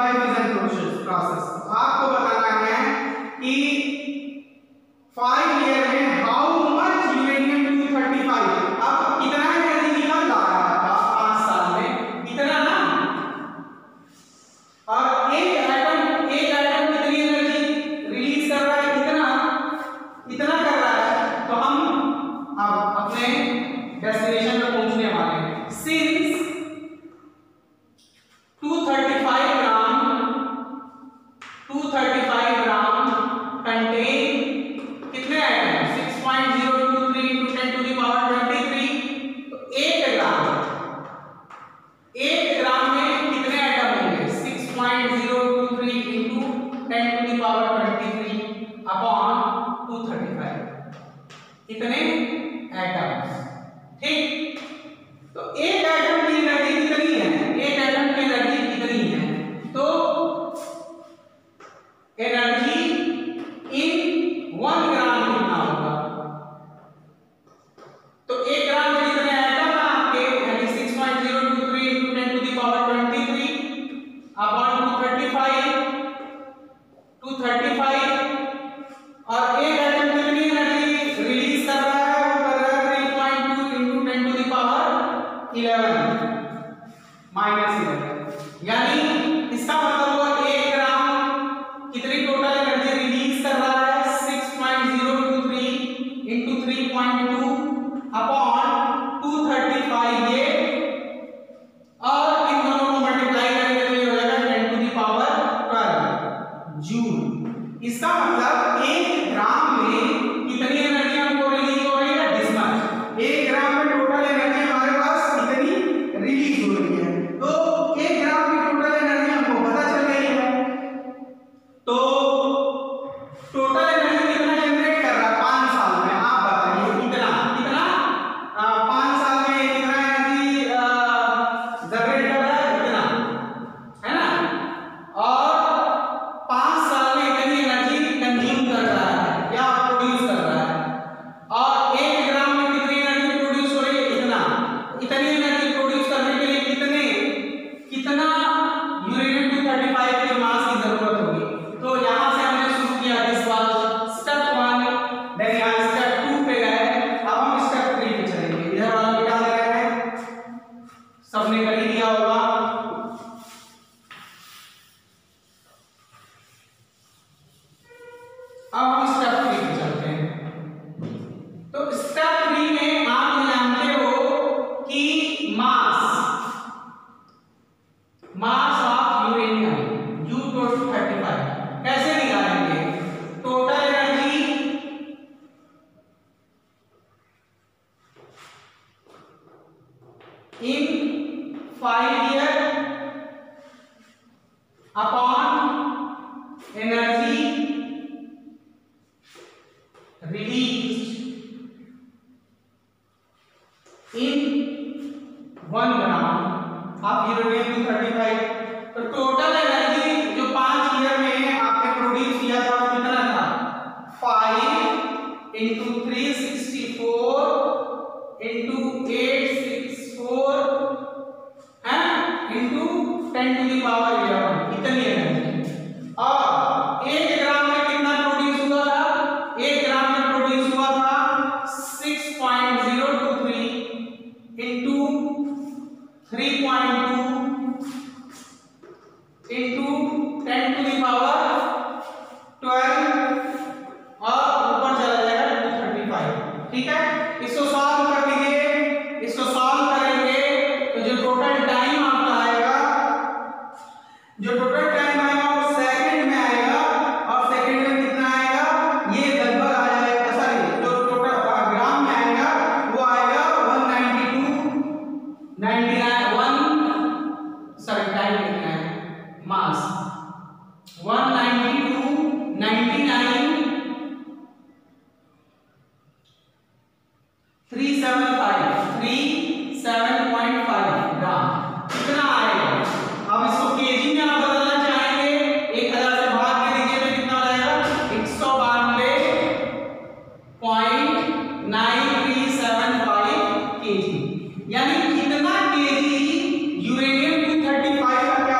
by fission process। आपको बताना है कि 5 ईयर में हाउ मच यूरेनियम 235 अब कितना एनर्जी निकल रहा है आपका 5 साल में इतना ना। और एक एटम कितनी एनर्जी रिलीज कर रहा है इतना कर रहा है। तो हम अब अपने डेस्टिनेशन पे पहुंचने वाले हैं। सिंस 235 ग्राम कंटेन कितने atom 6.023 into 10 to the power 23। तो 1 ग्राम में कितने एटम होंगे 6.023 into 10 to the power 23 upon 235 इतने एटम्स। ठीक, तो एक एटम की एनर्जी कितनी है तो एनर्जी इन 1 ग्राम कितना होगा। तो 1 ग्राम में कितने एटम है आपके यानी 6.023 into 10 to the power 23 upon 235 और एक एटम कितनी एनर्जी रिलीज कर रहा है वो कर रहा है 3.2 into 10 to the power 11 -11 यानी इसका मतलब हुआ 1 ग्राम कितनी टोटल एनर्जी रिलीज कर रहा है 6.023 into 3.2 अपॉन 235 ये और इन दोनों को मल्टीप्लाई करेंगे तो ये हो जाएगा 10 to the power 12 जूल। इसका मतलब 1 ग्राम में कितनी एनर्जी हमको रिलीज हो रही है दिस मच। 1 ग्राम में टोटल एनर्जी हमारे पास कितनी रिलीज हो रही है। तो 1 ग्राम की टोटल एनर्जी हमको पता चल गई है। तो टोटल एनर्जी कितना जनरेट कर रहा है 5 साल में आप बताइए कितना 5 साल में कितना एनर्जी जनरेट कर रहा है इतना है ना। और 5 साल में इतनी एनर्जी कंज्यूम कर रहा है या प्रोड्यूस कर रहा है। और 1 ग्राम में कितनी एनर्जी प्रोड्यूस हो रही है इतनी एनर्जी प्रोड्यूस करने के लिए कितना यूरेनियम 235 के मास की जरूरत होगी। तो यहां से हमने शुरू किया दिस वाज स्टेप 1 देन यहां स्टेप 2 पे गए। अब हम स्टेप 3 पे चलेंगे। इधर वाला मिटा दे रहे हैं सबने कर ही दिया होगा। अब हम स्टेप 3 पे चलते हैं। तो स्टेप 3 में आप जानते हो कि मास ऑफ यूरेनियम U235 कैसे निकालेंगे। Total energy in 5 year upon energy released in 1 gram of uranium 235। तो टोटल एनर्जी जो 5 ईयर में आपने प्रोड्यूस किया था वो कितना था 5 into 364 into 864 into 10 to the power 11 इतनी एनर्जी। और 1 ग्राम में कितना प्रोड्यूस हुआ था 1 ग्राम में प्रोड्यूस हुआ था 6.023 into 3.2 into 10 to the power 12 और ऊपर चला जाएगा 235। ठीक है, इसको सॉल्व कर लीजिए। इसको सॉल्व करेंगे तो जो टोटल टाइम आपका आएगा वो सेकंड में आएगा। और सेकंड में कितना आएगा ये लगभग आ जाएगा सॉरी जो टोटल ग्राम में आएगा वो आएगा 192 टाइम कितना है मास 375 ग्राम कितना आएगा। अब इसको केजी में आप बदलना चाहेंगे 1000 से भाग के दीजिए तो कितना हो जाएगा 192.9375 केजी। यानी कितना केजी यूरेनियम 235 का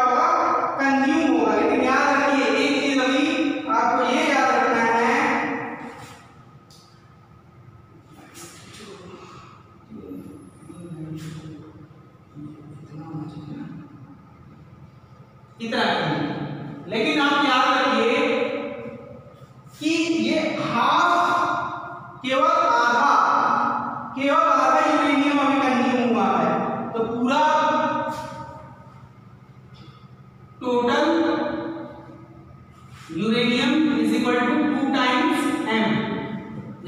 इतना के, लेकिन आप याद रखिए कि ये हाफ केवल आधा यूरेनियम अभी कंज्यूम हुआ है, तो पूरा total uranium is equal to 2 times m,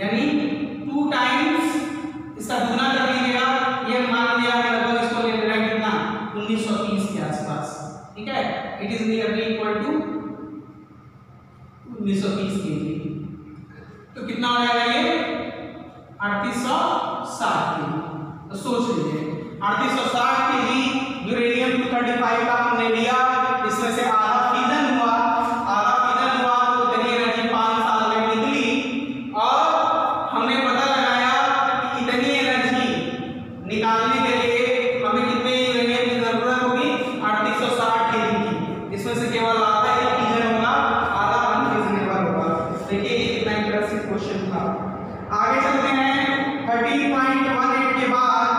यानी 2 टाइम्स इसका गुना कर लीजिएगा। ये मान लिया लगभग इसको ले रहा है कितना 1930 के आसपास, ठीक है। It is nearly equal to 1930 KG. तो कितना हो जाएगा ये 3860 केजी। तो सोच लीजिए 3860 केजी यूरेनियम 235 का हमने लिया, इसमें से आधा फिजन हुआ तो इतनी एनर्जी 5 साल में निकली, और हमने पता लगाया कि इतनी एनर्जी निकालने के लिए हमें कितने यूरेनियम की जरूरत होगी 3860 केजी की, इसमें से केवल आधा ही फिजन होगा, आधा अनफिजनेबल होगा। देखिए ये कितना इंटरेस्टिंग क्वेश्चन था। आगे चलते हैं 13.18 के बाद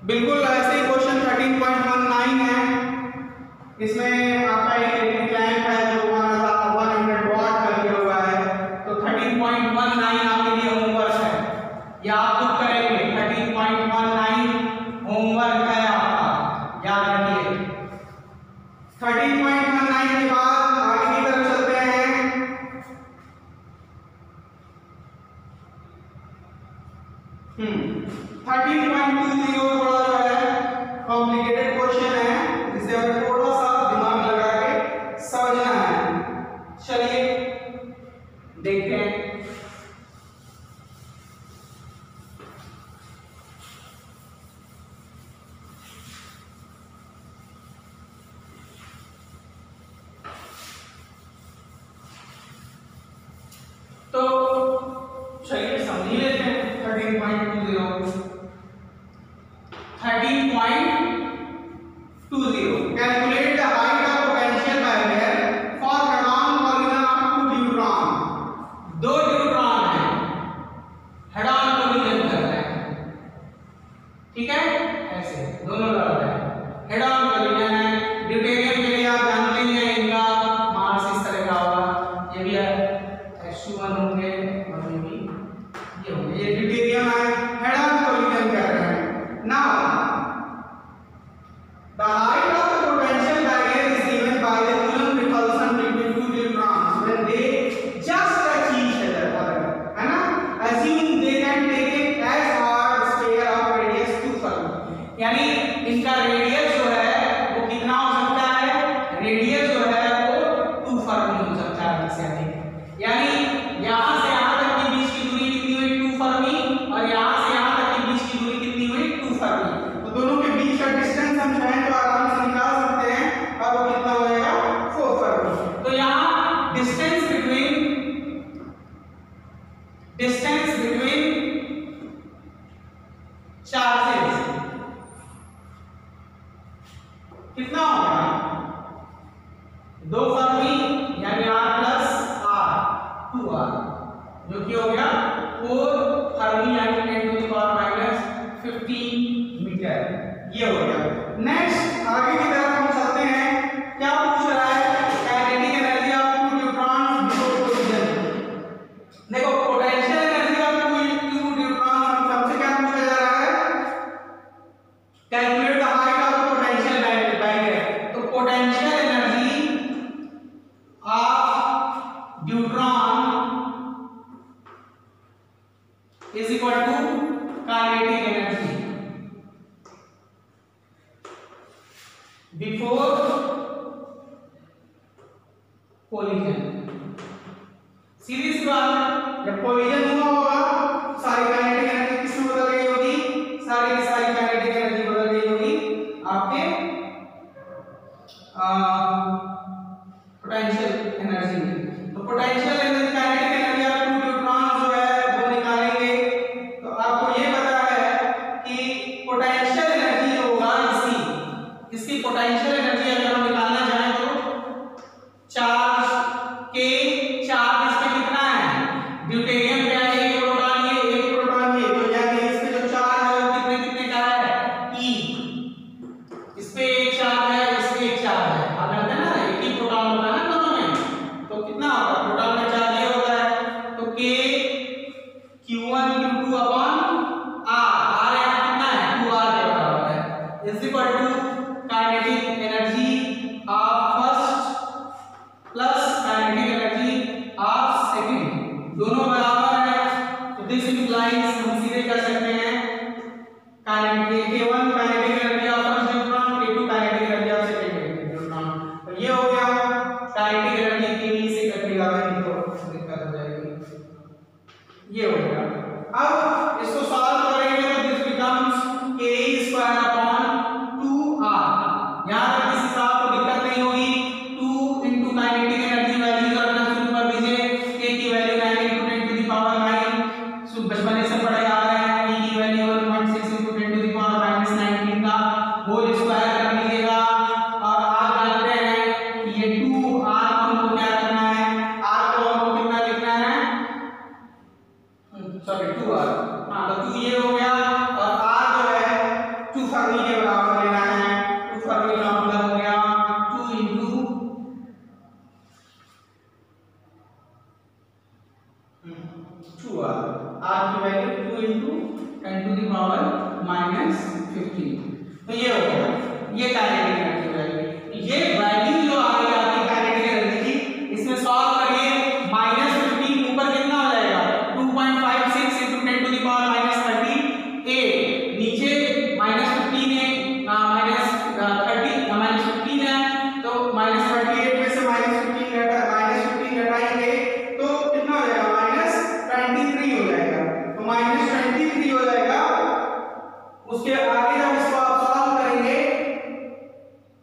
बिल्कुल ऐसे ही क्वेश्चन 13.19 है। इसमें आपका एक इलेक्ट्रिक लैंप है जो 100 वाट का दिया हुआ है। तो 13.19 आपके लिए होमवर्क है, या आप खुद करेंगे। 13.19 होमवर्क है आपका, याद रखिए। 13.19 के बाद आगे की तरफ चलते हैं। 13.20 थोड़ा जो है कॉम्प्लिकेटेड क्वेश्चन है, जिसे हमें थोड़ा सा दिमाग लगा के समझना है। चलिए देखते हैं। तो चलिए समझ लेते हैं 13.20 calculate the height of potential barrier for head-on collision of 2 deuteron. 2 deuteron है, हेड-ऑन कोलिजन कर रहे हैं, ठीक है, ऐसे दोनों लड़ रहे हैं, हेड-ऑन कोलिजन है। ड्यूटेरियम के लिए आप जानते ही हैं इनका मास इस तरह का होगा, ये भी H2 होंगे और ये भी ये होंगे। ये ड्यूटेरियम है, हेड-ऑन कोलिजन कर रहे हैं। Now the height of the potential barrier is given by the Coulomb repulsion between 2 neutrons when they just touch each other, है ना। Assume they can take it as hard sphere of radius 2 Fermi, यानी इनका radius जो है वो कितना हो सकता है, रेडियस जो है वो 2 Fermi हो सकता है इससे अधिक। यानी यहाँ से यहाँ तक के बीच की दूरी कितनी हुई 2 Fermi, और यहाँ से यहाँ तक के बीच की दूरी कितनी हुई 2 Fermi। तो दोनों के बीच का डिस्टेंस हम चाहें तो आराम से निकाल सकते हैं, और वो कितना हो जाएगा 4 Fermi। तो यहाँ डिस्टेंस बिटवीन चार्जेस कितना होगा 2 Fermi, यानी R प्लस R 2R, जो कि हो गया 4 Fermi यानी 10⁻⁻15 मीटर, ये हो गया। नेक्स्ट आगे की तरफ हम चलते हैं। क्या पूछ रहा है, kinetic energy of 2 neutrons before collision. देखो पोटेंशियल एनर्जी ऑफ 2 न्यूट्रॉन्स हमसे क्या पूछा जा रहा है, calculate the height of the potential barrier. तो potential energy of neutron is equal to kinetic energy before collision. सीधी सी बात है, जब कोलिजन हुआ होगा सारी काइनेटिक एनर्जी किसमें बदल गई होगी, सारी की सारी काइनेटिक एनर्जी बदल गई होगी आपके पोटेंशियल एनर्जी में। तो potential energy kinetic energy of 2 neutron जो है वो निकालेंगे। तो आपको ये पता है कि पोटेंशियल एनर्जी जो होगा इसकी पोटेंशियल एनर्जी अगर हम निकालना चाहें तो चार्ज के चार्ज इस पे कितना है, ड्यूटेरियम क्या है, एक प्रोटॉन ये, तो यानी इस पे जो चार्ज है वो कितने कितने का है, E is equal to kinetic energy of first plus kinetic energy of second, दोनों बराबर है। तो दिस इंप्लाइज हम सीधे कर सकते हैं kinetic K1 kinetic energy of first neutron, K2 kinetic energy of second neutron. तो ये हो गया काइनेटिक एनर्जी Ke से कटेगा नहीं तो दिक्कत हो जाएगी। ये हो गया। अब इसको सॉल्व करेंगे तो this becomes Ke square upon 2R। यहां तक किसी साहब को दिक्कत नहीं होगी। 2 into काइनेटिक एनर्जी वैल्यू रखना शुरू कर दीजिए। K की value 9 into 10 to the power 9, सो बचपन से पढ़े आ रहे हैं। E की value 1.6 into 10 to the power -19 का होल स्क्वायर कर लीजिएगा। और आप जानते हैं कि ये 2R को हमको क्या करना है, R को हमको कितना लिखना है, सॉरी 2R, हाँ तो 2 ये हो गया। और R जो है 2 फर्मी के बराबर लेना है। 2 फर्मी का मतलब हो गया 2 into 2R। R की value 2 into 10 to the power -15। तो ये हो गया, ये काइनेटिक एनर्जी वैल्यू। ये वैल्यू जो आ रही है आपकी काइनेटिक एनर्जी की, इसमें सॉल्व करिए। -15 ऊपर कितना हो जाएगा, 2.56 into 10 to the power -38। नीचे -15 है, -15 है, तो -38 में से -15 घटाएंगे तो कितना हो जाएगा, -23 हो जाएगा। तो -23 हो जाएगा। उसके आगे जब इसको आप सॉल्व करेंगे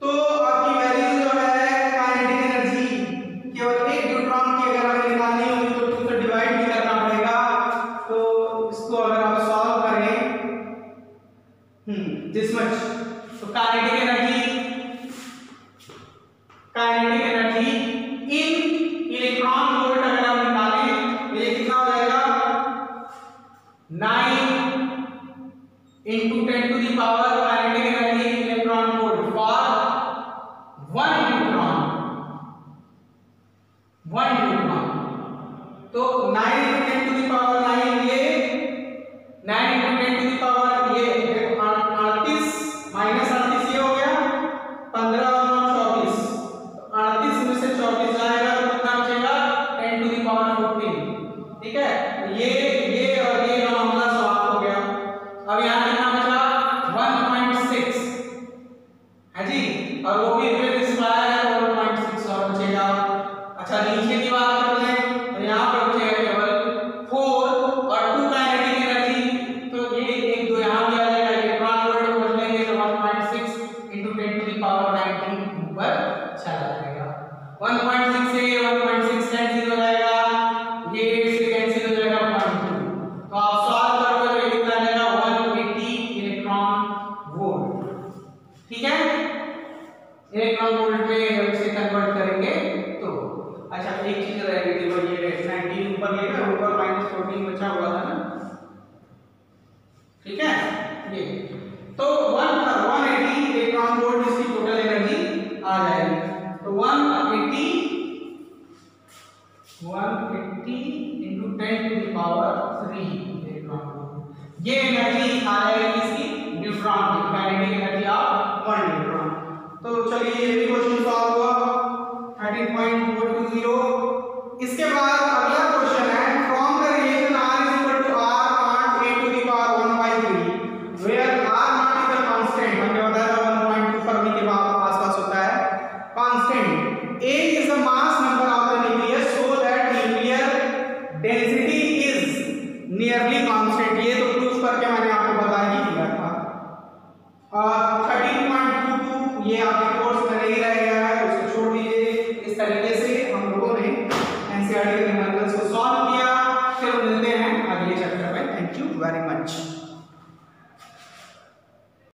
तो आपकी वैल्यू जो है काइनेटिक एनर्जी केवल एक न्यूट्रॉन की अगर हमें निकालनी होगी तो 2 से डिवाइड भी करना पड़ेगा। तो इसको अगर आप सॉल्व करें दिस मच, तो kinetic energy in electron volt अगर हम निकालें तो ये कितना हो जाएगा, 9 into 10 to the power kinetic energy in electron volt for 1 neutron. तो 9 into 10 to the power 9, ये 9 into 10 to the power ये 38 -38 ये हो गया 15 और 24, 38 में से 24 जाएगा तो कितना बचेगा, 10 to the power 14। ठीक है, ये और ये मामला समाप्त हो गया। अब यहाँ कितना बचा, 1.6 है जी, और वो भी फिर स्क्वायर है 1.6 और बचेगा। अच्छा नीचे की बात कर लें तो यहाँ पर बचेगा केवल 4 और 2 काइनेटिक एनर्जी। तो ये 1 2 यहाँ भी आ जाएगा, इलेक्ट्रॉन वोल्ट को बदलेंगे तो 1.6 into 10 to the power 19 ऊपर चला जाएगा। 1.6 से 1.6 कैंसिल हो जाएगा, ये 8 से कैंसिल हो जाएगा 0.2। तो आप सॉल्व करोगे तो ये कितना आएगा, 180 इलेक्ट्रॉन वोल्ट। ठीक है, इलेक्ट्रॉन वोल्ट में जब इसे कन्वर्ट करेंगे तो अच्छा एक चीज रह गई थी, वो ये 19 ऊपर लेगा, ऊपर -14 बचा हुआ था ना। ठीक है, ये तो 180 इलेक्ट्रॉन वोल्ट इसकी टोटल एनर्जी आ जाएगी। तो 180 into 10 to the power 3 electron volt, ये एनर्जी आ जाएगी इसकी न्यूट्रॉन की, काइनेटिक एनर्जी ऑफ 1 न्यूट्रॉन। तो चलिए ये भी क्वेश्चन सॉल्व हुआ 13.420। इसके बाद अगला क्वेश्चन है, from the relation R is equal to R naught a to the power 1/3 where R naught is a constant, हमने बताया 1.2 फर्मी के आसपास होता है constant. A is the mass number of the nucleus so that nuclear density is nearly constant। ये तो proof करके मैंने आपको बता ही दिया था। और 13.22 ये आपके कोर्स में नहीं रहेगा, उसको छोड़ दीजिए। इस तरीके से हम लोगों ने एनसीईआरटी के न्यूमेरिकल्स को सॉल्व किया। फिर मिलते हैं अगले चैप्टर में। Thank you very much.